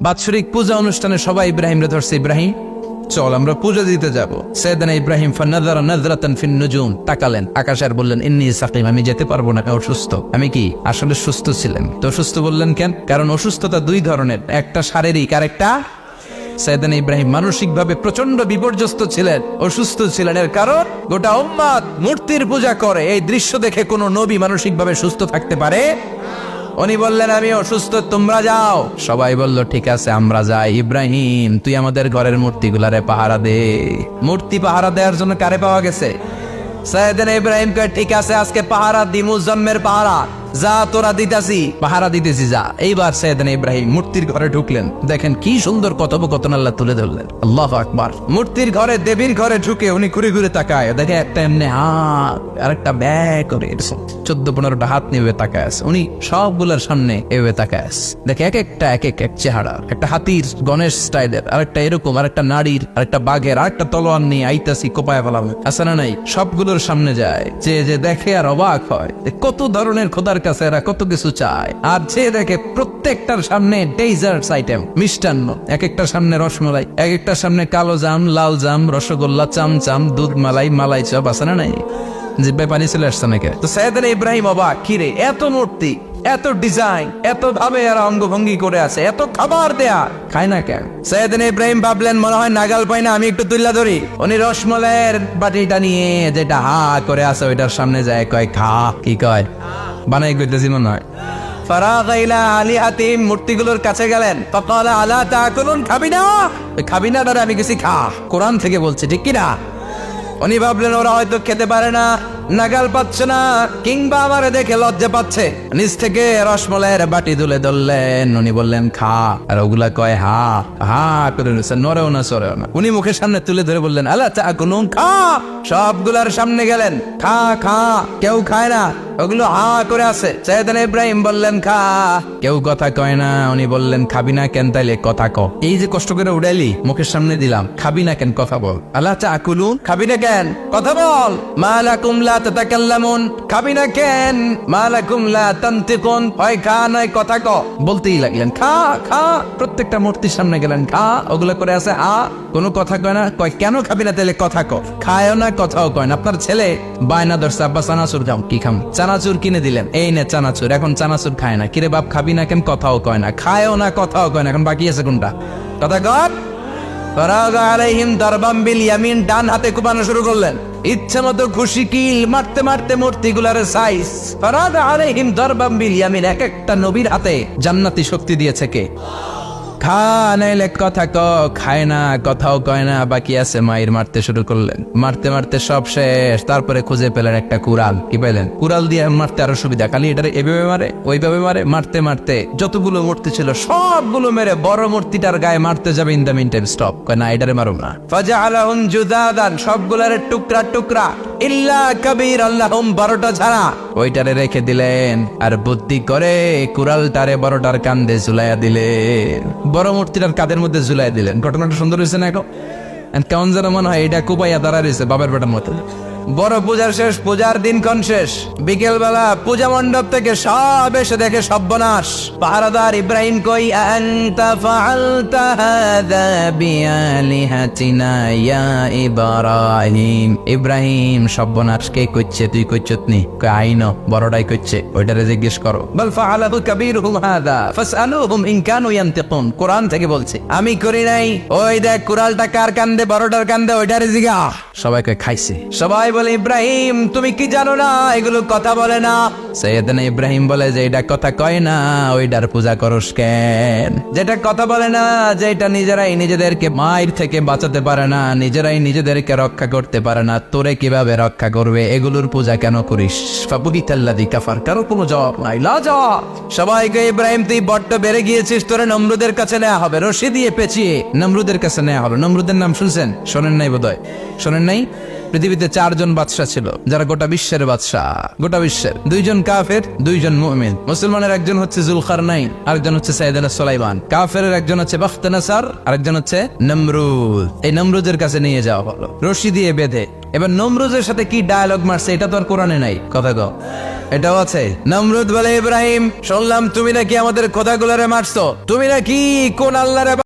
বাৎসরিক পূজা অনুষ্ঠানে সবাই ইব্রাহিমরে ধরছে, ইব্রাহিম চল আমরা পূজা দিতে যাব। সাইয়েদনা ইব্রাহিম ফানাযারা নাযরাতান ফিন নুজুম, তাকালেন আকাশে আর বললেন ইন্নী সাকিম, আমি যেতে পারবো না, আমি অসুস্থ। আমি কি আসলে সুস্থ ছিলেন? তো অসুস্থ বললেন কেন? কারণ অসুস্থতা দুই ধরনের, একটা শারীরিক আর একটা। সাইয়েদনা ইব্রাহিম মানসিকভাবে প্রচন্ড বিপর্যস্ত ছিলেন, অসুস্থ ছিলেন। এর কারণ গোটা উম্মত মূর্তির পূজা করে, এই দৃশ্য দেখে কোন নবী মানসিকভাবে সুস্থ থাকতে পারে? উনি বললেন আমি অসুস্থ, তোমরা যাও। সবাই বলল ঠিক আছে আমরা যাই। ইব্রাহিম তুই আমাদের ঘরের মূর্তিগুলারে পাহারা দে। মূর্তি পাহারা দেওয়ার জন্য কারে পাওয়া গেছে? সাইয়েদনা ইব্রাহিম কয় ঠিক আছে আজকে পাহারা দিমু, জন্মের পাহারা, যা তোরা দিতাছি, পাহারা দিতেছি যা। এইবার সাইয়েদনা ইব্রাহিম মূর্তির ঘরে ঢুকলেন। দেখেন কি সুন্দর কথোপকথন আল্লাহ তুলে ধরলেন। আল্লাহু আকবার। মূর্তির ঘরে, দেবীর ঘরে ঢুকে উনি ঘুরে ঘুরে তাকায়, দেখে একটা এমনি হাত আর একটা ব্যাগ করে 14-15টা হাত নিয়ে তাকায় আছে। উনি সবগুলোর সামনে এভাবে তাকায় আছে, দেখে এক একটা এক এক চেহারা, একটা হাতির গণেশ স্টাইলের, আরেকটা এরকম, আরেকটা নারীর, আরেকটা বাঘের, আরেকটা তলোয়ার নিয়ে আইতাছি কোপায় ফেলাম আছে না নাই। সবগুলোর সামনে যায়, যে দেখে আর অবাক হয় কত ধরনের খোদার কাছে এরা কত কিছু চায়। আর যে দেখে প্রত্যেকটার সামনে ডেজার্টস আইটেম, মিষ্টান্ন, এক একটার সামনে রসমালাই, এক একটার সামনে কালো জাম, লাল জাম, রসগোল্লা, চামচাম, দুধ মালাই, মালাই চপ আছে না নাই। জিব্বায় পানি চলে আসছে নাকি? তো সাইয়েদনা ইব্রাহিম অবাক, কিরে এত মূর্তি, এত ডিজাইন, এত ভাবে এরা অঙ্গভঙ্গি করে আছে, এত খাবার দেয়া, খায় না কেন? সাইয়েদনা ইব্রাহিম ভাবলেন মনে হয় নাগাল পাই না, আমি একটু তুল্লা ধরি। উনি রসমলাইয়ের বাটিটা নিয়ে যেটা হা করে আছে ওইটার সামনে যায়, কয় খা। কি কয়? বানাই কইতেছি মনে হয়। ফারাগা ইলা আলিহাতিহিম, মূর্তিগুলোর কাছে গেলেন। ফাকালা আলা তাকুলুন, খাবি না? খাবি না দাঁড়া, আমি কিছু খা। কোরআন থেকে বলছে, ঠিক কি না? উনি ভাবলেন ওরা হয়তো খেতে পারে না, নাগাল পাচ্ছে না, কিংবা আমারে দেখে লজ্জা পাচ্ছে। নিচ থেকে রসমলাইয়ের বাটি তুলে ধরলেন। উনি বললেন খা, আর ওগুলা কয় হা হা করে নিচ্ছে, নড়েও না সরেও না। উনি মুখের সামনে তুলে ধরে বললেন আলা তাকুলুন, খা। সবগুলার সামনে গেলেন, খা খা। কেউ খায় না, ওগুলো হা করে আছে। সাইয়েদনা ইব্রাহিম বললেন খা, কেউ কথা কয় না। উনি বললেন খাবি না কেন? তাইলে কথা ক। এই যে কষ্ট করে উড়াইলি, মুখের সামনে দিলাম, খাবি না কেন? কথা বল। আলা তাকুলুন, খাবি না কেন? কথা বল। মা লাকুম লা তাতাকাল্লামুন, খাবি না কেন? মা লাকুম লা তানতিকুন, হয় খা নয় কথা ক। বলতেই লাগলেন খা খা। প্রত্যেকটা মূর্তির সামনে গেলেন, খা। ওগুলো করে আছে আ, কোনো কথা কয় না। কয় কেন খাবি না? তাইলে কথা ক। খায়ও না, কথাও কয় না। আপনার ছেলে বায়না ধরছে, আব্বা চানাচুর খাও। কি খাম? চানাচুর কিনে দিলেন, এই নে চানাচুর। এখন চানাচুর খায় না। কিরে বাপ খাবি না কেন? কথাও কয় না। খায়ও না, কথাও কয় না। এখন বাকি আছে কোনটা? কথা কর। ফারাগা আলাইহিম দারবাম বিল ইয়ামিন, ডান হাতে কুপানো শুরু করলেন। ইচ্ছা মতো খুশি কিল মারতে মারতে মূর্তিগুলার সাইজ। ফারাগা আলাইহিম দারবাম বিল ইয়ামিন, এক একটা নবীর হাতে জান্নাতি শক্তি দিয়েছে কে? খা নাইলে কথা ক। খায় না, কথাও কয় না, বাকি আছে মায়ের। মারতে শুরু করলেন, মারতে মারতে সব শেষ। তারপরে খুঁজে পেলেন একটা কুড়াল। কি পেলেন? কুড়াল দিয়ে মারতে আরো সুবিধা, খালি এটারে এভাবে মারে, ওইভাবে মারে। মারতে মারতে যতগুলো মূর্তি ছিল সবগুলো মেরে বড় মূর্তিটার গায়ে মারতে যাবে, in the mean time stop, কয় না এটারে মারুম না। ফাজআলাহুম জুদাদান, সবগুলারে টুকরা টুকরা, ইল্লা কাবীর আল্লাহুম, 12টা ছাড়া ওইটারে রেখে দিলেন। আর বুদ্ধি করে কুড়ালটারে বড়টার কান্দে ঝুলাইয়া দিলেন, বড় মূর্তিটার কাদের মধ্যে ঝুলাই দিলেন। ঘটনাটা সুন্দর হয়েছে না? এখন কেমন যেন মনে হয় এটা কুপাইয়া দাঁড়া রয়েছে বাবার বেটার মতো। বড় পূজার শেষ, পূজার দিনক্ষণ শেষ। বিকেল বেলা পূজা মণ্ডপ থেকে সব এসে দেখে সর্বনাশ। পাহারাদার ইব্রাহিম কই, আনতা ফাআলতা হাযা বিআলিহাতিনা ইয়া ইব্রাহিম। ইব্রাহিম সর্বনাশ কে কইছে? তুই কইছত নি? কই আইনো, বড়টাই কইছে, ওইটারে জিজ্ঞেস করো। বল ফাআলাহু কাবীরুহুম হাযা ফাসআলুহুম ইন কানু ইয়ানতিকুন, কোরআন থেকে বলছে, আমি করি নাই। ওই দেখ কুড়ালটা কার কান্দে, বড়টার কান্দে, ওইটারে জিগা। সবাই কই খাইছে। সবাই বলে ইব্রাহিম তুমি কি জানো না এগুলো কথা বলে না? সাইয়েদনা ইব্রাহিম বলে যে এটা কথা কয় না, ওইটার পূজা করস কেন? যেটা কথা বলে না, যেটা নিজেরাই নিজেদেরকে মায়ের থেকে বাঁচাতে পারে না, নিজেরাই নিজেদেরকে রক্ষা করতে পারে না, তোরে কিভাবে রক্ষা করবে? এগুলোর পূজা কেন করিস? ফাবুহিতাল্লাযী কাফার, কারো কোনো জবাব নাই, লাজা। সবাইকে ইব্রাহিম তুই বড্ড বেড়ে গিয়েছিস, তোরে নমরুদের কাছে নেওয়া হবে, রশি দিয়ে পেঁচিয়ে নমরুদের কাছে নেওয়া হবে। নমরুদের নাম শুনছেন? শোনেন নাই বোধহয়, শোনেন নাই? পৃথিবীতে 4 জন বাদশা ছিল, যারা গোটা বিশ্বের বাদশা। গোটা বিশ্বের 2 জন কাফের, 2 জন মুমিন। মুসলমানের একজন হচ্ছে জুলকারনাইন, আরেকজন হচ্ছে সাইয়েদনা সুলাইমান। কাফেরের একজন হচ্ছে বাখতানাসার, আরেকজন হচ্ছে নমরুদ। এই নমরুদের কাছে নিয়ে যাওয়া হলো রশি দিয়ে বেঁধে। এবার নমরুদের সাথে কি ডায়ালগ মারছে এটা তো আর কোরআনে নাই। কথা কও। এটাও আছে। নমরুদ বলে ইব্রাহিম শুনলাম তুমি নাকি আমাদের খোদাগুলোরে মারছো, তুমি নাকি কোন আল্লাহরে